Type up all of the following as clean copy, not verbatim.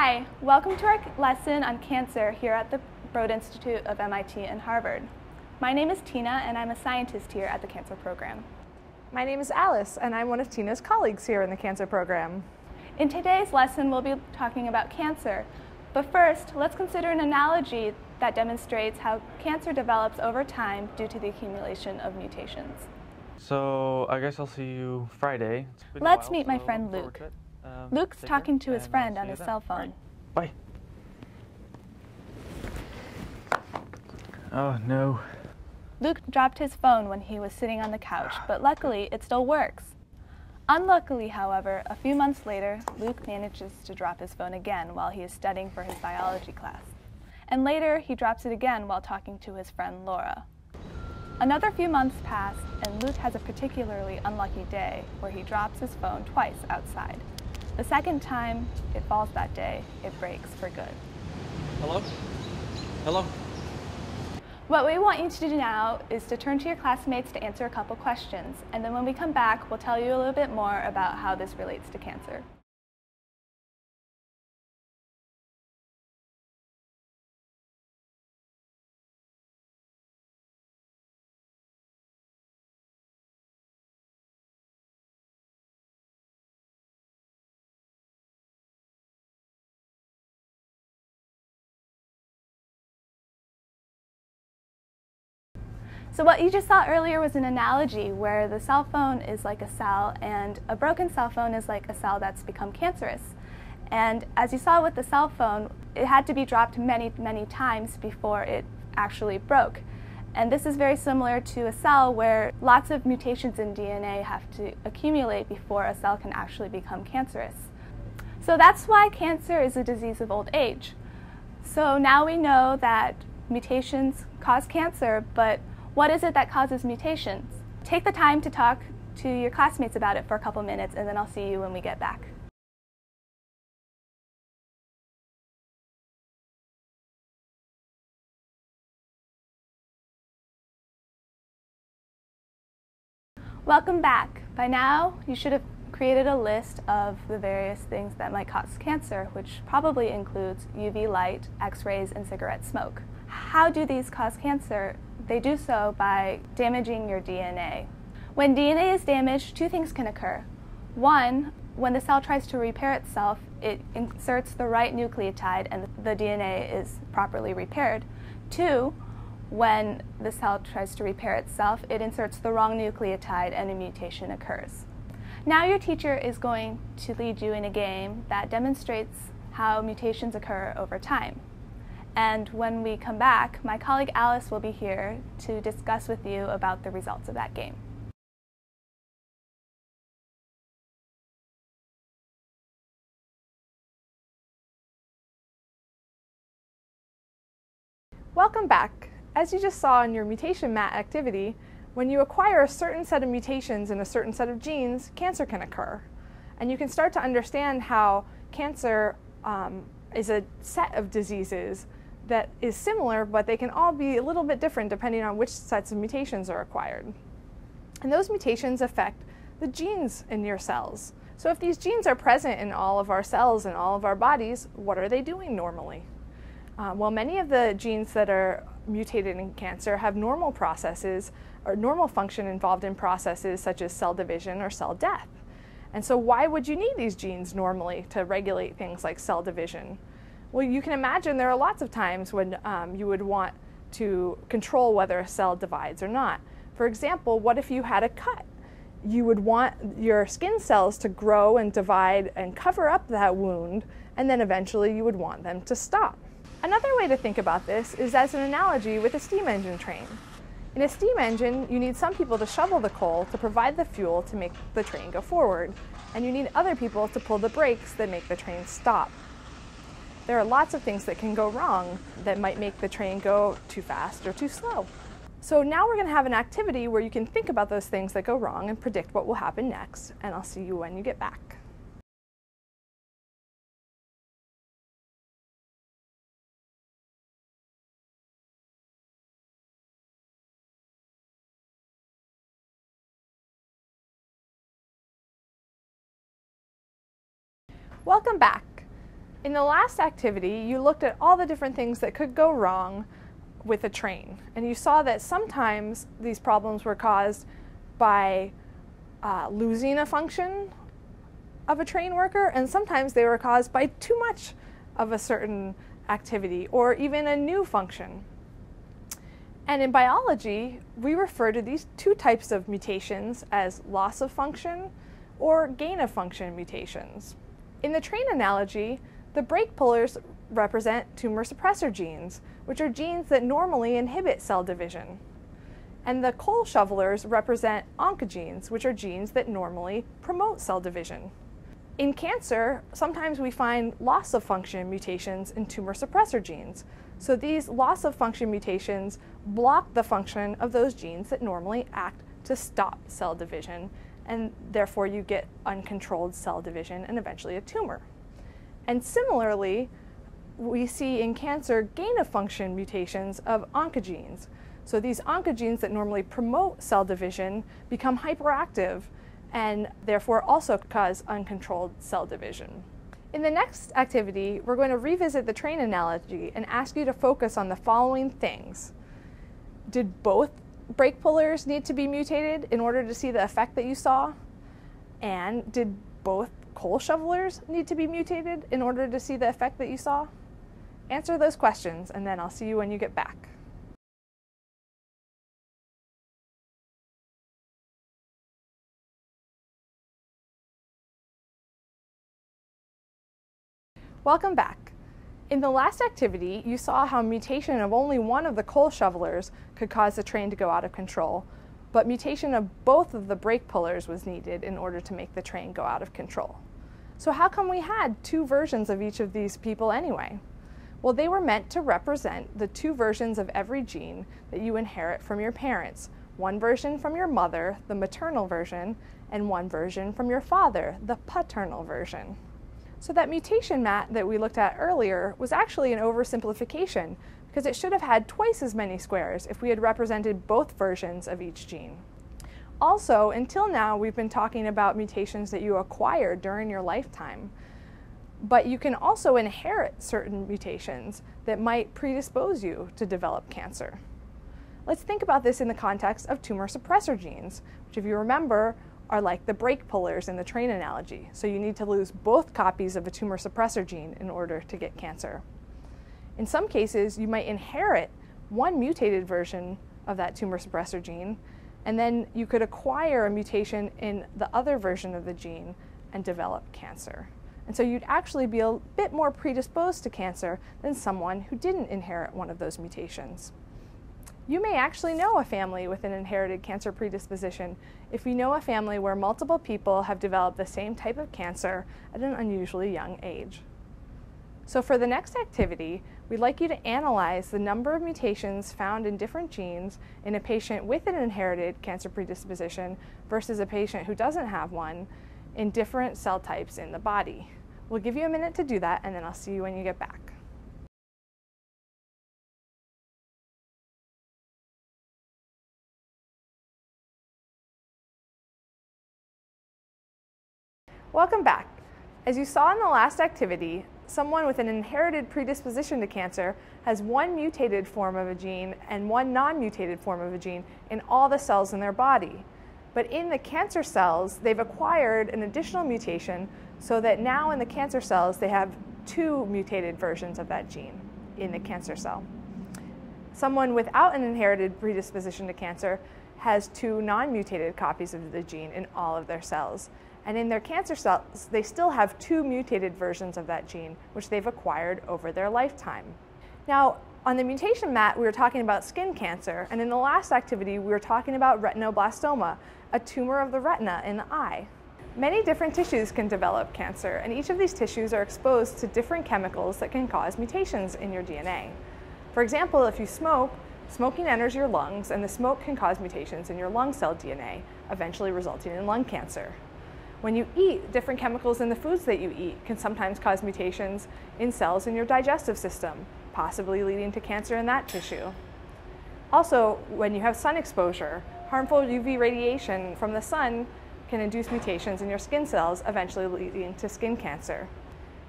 Hi, welcome to our lesson on cancer here at the Broad Institute of MIT and Harvard. My name is Tina and I'm a scientist here at the cancer program. My name is Alice and I'm one of Tina's colleagues here in the cancer program. In today's lesson we'll be talking about cancer, but first let's consider an analogy that demonstrates how cancer develops over time due to the accumulation of mutations. So I guess I'll see you Friday. Let's meet my friend Luke. Luke's talking to his friend on his cell phone. Bye. Oh no. Luke dropped his phone when he was sitting on the couch, but luckily it still works. Unluckily, however, a few months later, Luke manages to drop his phone again while he is studying for his biology class. And later, he drops it again while talking to his friend Laura. Another few months pass, and Luke has a particularly unlucky day where he drops his phone twice outside. The second time it falls that day, it breaks for good. Hello? Hello? What we want you to do now is to turn to your classmates to answer a couple questions, and then when we come back, we'll tell you a little bit more about how this relates to cancer. So what you just saw earlier was an analogy where the cell phone is like a cell and a broken cell phone is like a cell that's become cancerous. And as you saw with the cell phone, it had to be dropped many, many times before it actually broke. And this is very similar to a cell where lots of mutations in DNA have to accumulate before a cell can actually become cancerous. So that's why cancer is a disease of old age. So now we know that mutations cause cancer, but what is it that causes mutations? Take the time to talk to your classmates about it for a couple minutes, and then I'll see you when we get back. Welcome back. By now, you should have created a list of the various things that might cause cancer, which probably includes UV light, X-rays, and cigarette smoke. How do these cause cancer? They do so by damaging your DNA. When DNA is damaged, two things can occur. One, when the cell tries to repair itself, it inserts the right nucleotide and the DNA is properly repaired. Two, when the cell tries to repair itself, it inserts the wrong nucleotide and a mutation occurs. Now your teacher is going to lead you in a game that demonstrates how mutations occur over time. And when we come back, my colleague Alice will be here to discuss with you about the results of that game. Welcome back. As you just saw in your mutation mat activity, when you acquire a certain set of mutations in a certain set of genes, cancer can occur. And you can start to understand how cancer is a set of diseases that is similar, but they can all be a little bit different depending on which sets of mutations are acquired. And those mutations affect the genes in your cells. So if these genes are present in all of our cells and all of our bodies, what are they doing normally? Well, many of the genes that are mutated in cancer have normal processes or normal function involved in processes such as cell division or cell death. And so why would you need these genes normally to regulate things like cell division? Well, you can imagine there are lots of times when you would want to control whether a cell divides or not. For example, what if you had a cut? You would want your skin cells to grow and divide and cover up that wound, and then eventually you would want them to stop. Another way to think about this is as an analogy with a steam engine train. In a steam engine, you need some people to shovel the coal to provide the fuel to make the train go forward, and you need other people to pull the brakes that make the train stop. There are lots of things that can go wrong that might make the train go too fast or too slow. So now we're going to have an activity where you can think about those things that go wrong and predict what will happen next, and I'll see you when you get back. Welcome back. In the last activity, you looked at all the different things that could go wrong with a train, and you saw that sometimes these problems were caused by losing a function of a train worker, and sometimes they were caused by too much of a certain activity or even a new function. And in biology, we refer to these two types of mutations as loss of function or gain of function mutations. In the train analogy, the brake pullers represent tumor suppressor genes, which are genes that normally inhibit cell division. And the coal shovelers represent oncogenes, which are genes that normally promote cell division. In cancer, sometimes we find loss of function mutations in tumor suppressor genes. So these loss of function mutations block the function of those genes that normally act to stop cell division, and therefore you get uncontrolled cell division and eventually a tumor. And similarly, we see in cancer gain of function mutations of oncogenes. So these oncogenes that normally promote cell division become hyperactive and therefore also cause uncontrolled cell division. In the next activity, we're going to revisit the train analogy and ask you to focus on the following things. Did both brake pullers need to be mutated in order to see the effect that you saw? And did both coal shovelers need to be mutated in order to see the effect that you saw? Answer those questions, and then I'll see you when you get back. Welcome back. In the last activity, you saw how mutation of only one of the coal shovelers could cause the train to go out of control, but mutation of both of the brake pullers was needed in order to make the train go out of control. So how come we had two versions of each of these people anyway? Well, they were meant to represent the two versions of every gene that you inherit from your parents. One version from your mother, the maternal version, and one version from your father, the paternal version. So that mutation mat that we looked at earlier was actually an oversimplification, because it should have had twice as many squares if we had represented both versions of each gene. Also, until now, we've been talking about mutations that you acquire during your lifetime. But you can also inherit certain mutations that might predispose you to develop cancer. Let's think about this in the context of tumor suppressor genes, which, if you remember, are like the brake pullers in the train analogy. So you need to lose both copies of a tumor suppressor gene in order to get cancer. In some cases, you might inherit one mutated version of that tumor suppressor gene, and then you could acquire a mutation in the other version of the gene and develop cancer. And so you'd actually be a bit more predisposed to cancer than someone who didn't inherit one of those mutations. You may actually know a family with an inherited cancer predisposition if you know a family where multiple people have developed the same type of cancer at an unusually young age. So for the next activity, we'd like you to analyze the number of mutations found in different genes in a patient with an inherited cancer predisposition versus a patient who doesn't have one in different cell types in the body. We'll give you a minute to do that, and then I'll see you when you get back. Welcome back. As you saw in the last activity, someone with an inherited predisposition to cancer has one mutated form of a gene and one non-mutated form of a gene in all the cells in their body. But in the cancer cells, they've acquired an additional mutation so that now in the cancer cells, they have two mutated versions of that gene in the cancer cell. Someone without an inherited predisposition to cancer has two non-mutated copies of the gene in all of their cells. And in their cancer cells, they still have two mutated versions of that gene, which they've acquired over their lifetime. Now, on the mutation mat, we were talking about skin cancer, and in the last activity, we were talking about retinoblastoma, a tumor of the retina in the eye. Many different tissues can develop cancer, and each of these tissues are exposed to different chemicals that can cause mutations in your DNA. For example, if you smoke, smoking enters your lungs, and the smoke can cause mutations in your lung cell DNA, eventually resulting in lung cancer. When you eat, different chemicals in the foods that you eat can sometimes cause mutations in cells in your digestive system, possibly leading to cancer in that tissue. Also, when you have sun exposure, harmful UV radiation from the sun can induce mutations in your skin cells, eventually leading to skin cancer.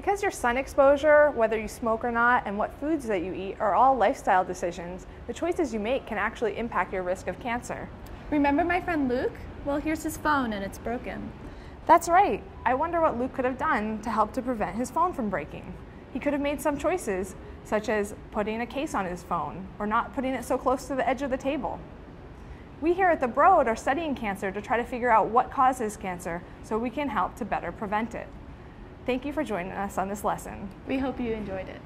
Because your sun exposure, whether you smoke or not, and what foods that you eat are all lifestyle decisions, the choices you make can actually impact your risk of cancer. Remember my friend Luke? Well, here's his phone and it's broken. That's right. I wonder what Luke could have done to help to prevent his phone from breaking. He could have made some choices, such as putting a case on his phone or not putting it so close to the edge of the table. We here at the Broad are studying cancer to try to figure out what causes cancer so we can help to better prevent it. Thank you for joining us on this lesson. We hope you enjoyed it.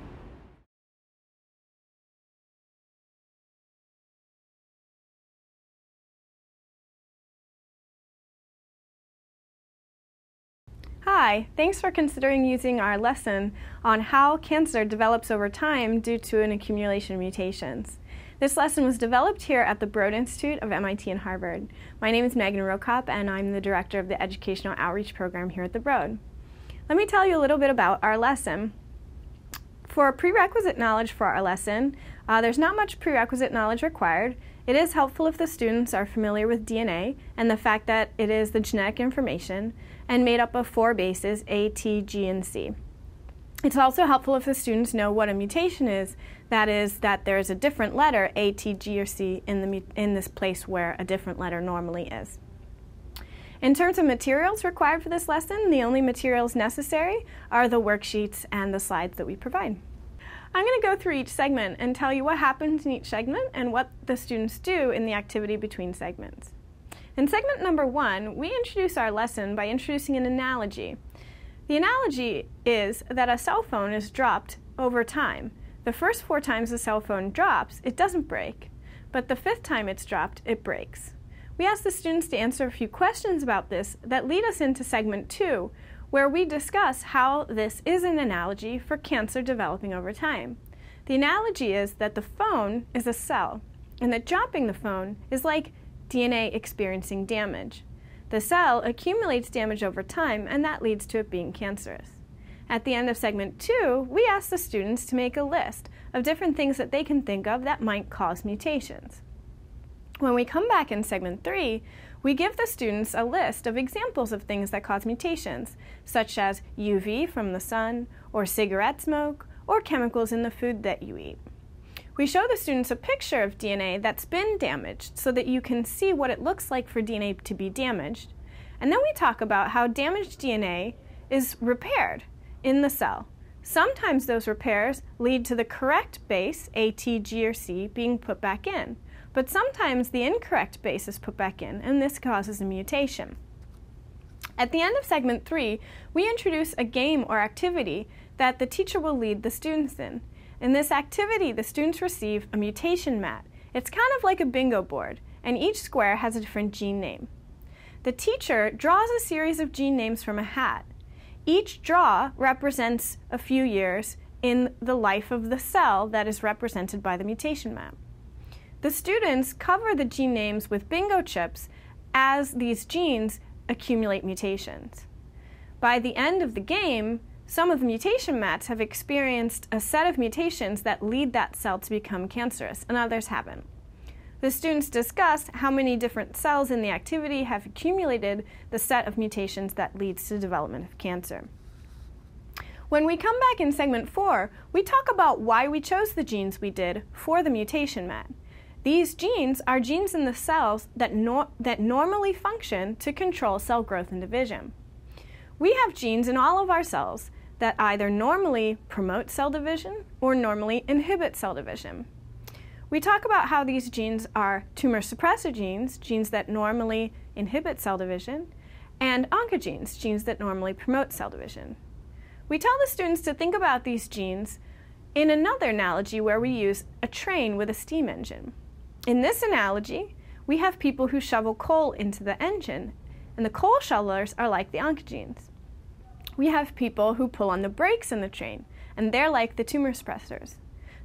Hi, thanks for considering using our lesson on how cancer develops over time due to an accumulation of mutations. This lesson was developed here at the Broad Institute of MIT and Harvard. My name is Megan Rokop and I'm the director of the Educational Outreach Program here at the Broad. Let me tell you a little bit about our lesson. For prerequisite knowledge for our lesson, there's not much prerequisite knowledge required. It is helpful if the students are familiar with DNA and the fact that it is the genetic information and made up of 4 bases, A, T, G, and C. It's also helpful if the students know what a mutation is. That is, that there is a different letter, A, T, G, or C, in this place where a different letter normally is. In terms of materials required for this lesson, the only materials necessary are the worksheets and the slides that we provide. I'm going to go through each segment and tell you what happens in each segment and what the students do in the activity between segments. In segment number 1, we introduce our lesson by introducing an analogy. The analogy is that a cell phone is dropped over time. The first 4 times the cell phone drops, it doesn't break, but the 5th time it's dropped, it breaks. We ask the students to answer a few questions about this that lead us into segment 2, where we discuss how this is an analogy for cancer developing over time. The analogy is that the phone is a cell, and that dropping the phone is like DNA experiencing damage. The cell accumulates damage over time, and that leads to it being cancerous. At the end of segment 2, we ask the students to make a list of different things that they can think of that might cause mutations. When we come back in segment 3, we give the students a list of examples of things that cause mutations, such as UV from the sun, or cigarette smoke, or chemicals in the food that you eat. We show the students a picture of DNA that's been damaged so that you can see what it looks like for DNA to be damaged. And then we talk about how damaged DNA is repaired in the cell. Sometimes those repairs lead to the correct base, A, T, G, or C, being put back in. But sometimes the incorrect base is put back in, and this causes a mutation. At the end of segment 3, we introduce a game or activity that the teacher will lead the students in. In this activity, the students receive a mutation mat. It's kind of like a bingo board, and each square has a different gene name. The teacher draws a series of gene names from a hat. Each draw represents a few years in the life of the cell that is represented by the mutation map. The students cover the gene names with bingo chips as these genes accumulate mutations. By the end of the game, some of the mutation mats have experienced a set of mutations that lead that cell to become cancerous, and others haven't. The students discuss how many different cells in the activity have accumulated the set of mutations that leads to development of cancer. When we come back in segment 4, we talk about why we chose the genes we did for the mutation mat. These genes are genes in the cells that normally function to control cell growth and division. We have genes in all of our cells that either normally promote cell division or normally inhibit cell division. We talk about how these genes are tumor suppressor genes, genes that normally inhibit cell division, and oncogenes, genes that normally promote cell division. We tell the students to think about these genes in another analogy where we use a train with a steam engine. In this analogy, we have people who shovel coal into the engine, and the coal shovelers are like the oncogenes. We have people who pull on the brakes in the train, and they're like the tumor suppressors.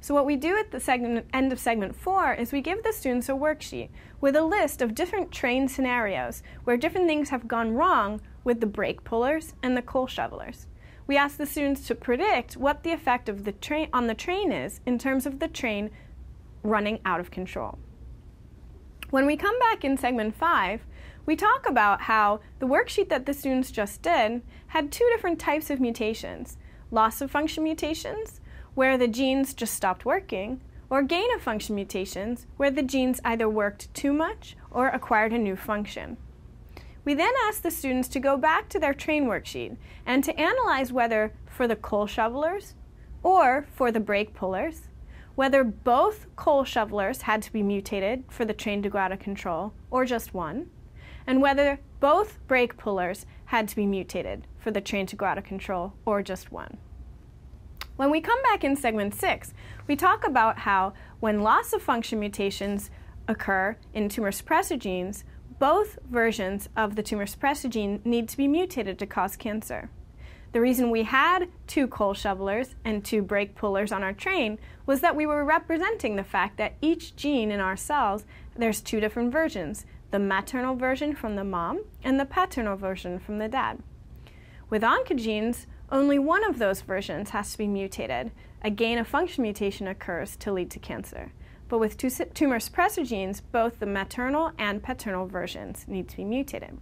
So what we do at the end of segment 4 is we give the students a worksheet with a list of different train scenarios where different things have gone wrong with the brake pullers and the coal shovelers. We ask the students to predict what the effect of the train on the train is in terms of the train running out of control. When we come back in segment 5, we talk about how the worksheet that the students just did had 2 different types of mutations. loss-of-function mutations, where the genes just stopped working, or gain-of-function mutations, where the genes either worked too much or acquired a new function. We then asked the students to go back to their train worksheet and to analyze whether for the coal shovelers or for the brake pullers, whether both coal shovelers had to be mutated for the train to go out of control or just one, and whether both brake pullers had to be mutated for the train to go out of control or just one. When we come back in segment 6, we talk about how when loss-of-function mutations occur in tumor suppressor genes, both versions of the tumor suppressor gene need to be mutated to cause cancer. The reason we had 2 coal shovelers and 2 brake pullers on our train was that we were representing the fact that each gene in our cells, there's 2 different versions, the maternal version from the mom and the paternal version from the dad. With oncogenes, only one of those versions has to be mutated. A gain-of-function mutation occurs to lead to cancer. But with tumor suppressor genes, both the maternal and paternal versions need to be mutated.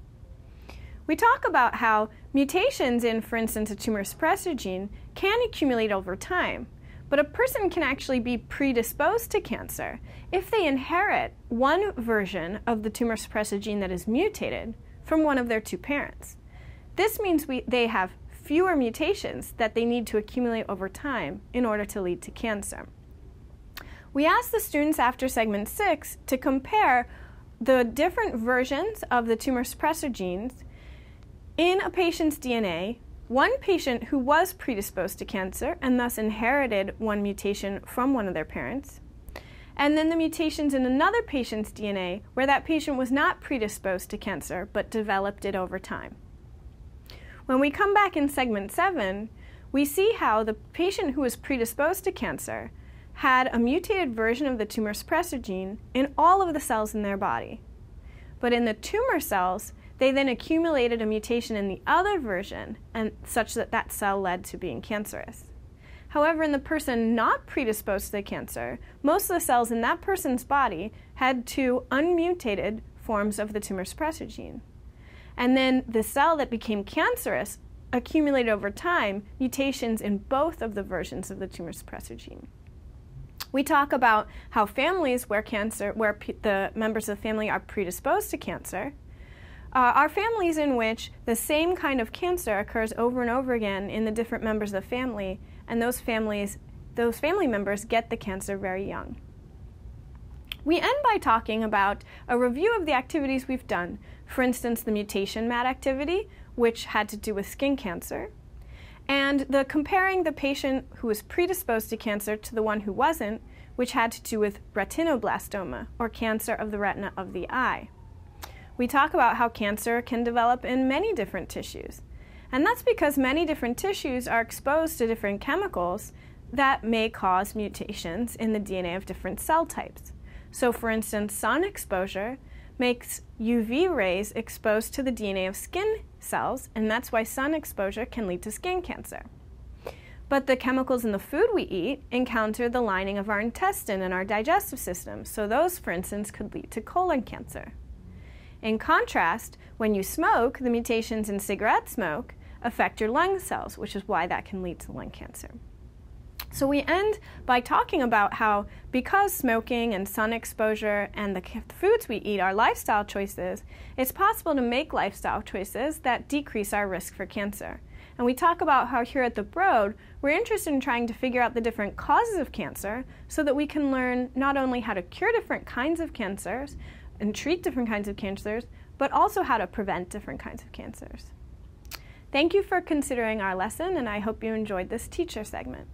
We talk about how mutations in, for instance, a tumor suppressor gene can accumulate over time, but a person can actually be predisposed to cancer if they inherit one version of the tumor suppressor gene that is mutated from one of their 2 parents. This means they have fewer mutations that they need to accumulate over time in order to lead to cancer. We asked the students after segment 6 to compare the different versions of the tumor suppressor genes in a patient's DNA, one patient who was predisposed to cancer and thus inherited one mutation from one of their parents, and then the mutations in another patient's DNA where that patient was not predisposed to cancer but developed it over time. When we come back in segment 7, we see how the patient who was predisposed to cancer had a mutated version of the tumor suppressor gene in all of the cells in their body. But in the tumor cells, they then accumulated a mutation in the other version, and such that that cell led to being cancerous. However, in the person not predisposed to the cancer, most of the cells in that person's body had 2 unmutated forms of the tumor suppressor gene. And then the cell that became cancerous accumulated over time mutations in both of the versions of the tumor suppressor gene. We talk about how families where the members of the family are predisposed to cancer are families in which the same kind of cancer occurs over and over again in the different members of the family, and those family members get the cancer very young. We end by talking about a review of the activities we've done, for instance, the mutation mat activity, which had to do with skin cancer, and comparing the patient who was predisposed to cancer to the one who wasn't, which had to do with retinoblastoma, or cancer of the retina of the eye. We talk about how cancer can develop in many different tissues, and that's because many different tissues are exposed to different chemicals that may cause mutations in the DNA of different cell types. So for instance, sun exposure makes UV rays exposed to the DNA of skin cells, and that's why sun exposure can lead to skin cancer. But the chemicals in the food we eat encounter the lining of our intestine and our digestive system, so those, for instance, could lead to colon cancer. In contrast, when you smoke, the mutations in cigarette smoke affect your lung cells, which is why that can lead to lung cancer. So we end by talking about how, because smoking and sun exposure and the foods we eat are lifestyle choices, it's possible to make lifestyle choices that decrease our risk for cancer. And we talk about how here at the Broad, we're interested in trying to figure out the different causes of cancer so that we can learn not only how to cure different kinds of cancers and treat different kinds of cancers, but also how to prevent different kinds of cancers. Thank you for considering our lesson, and I hope you enjoyed this teacher segment.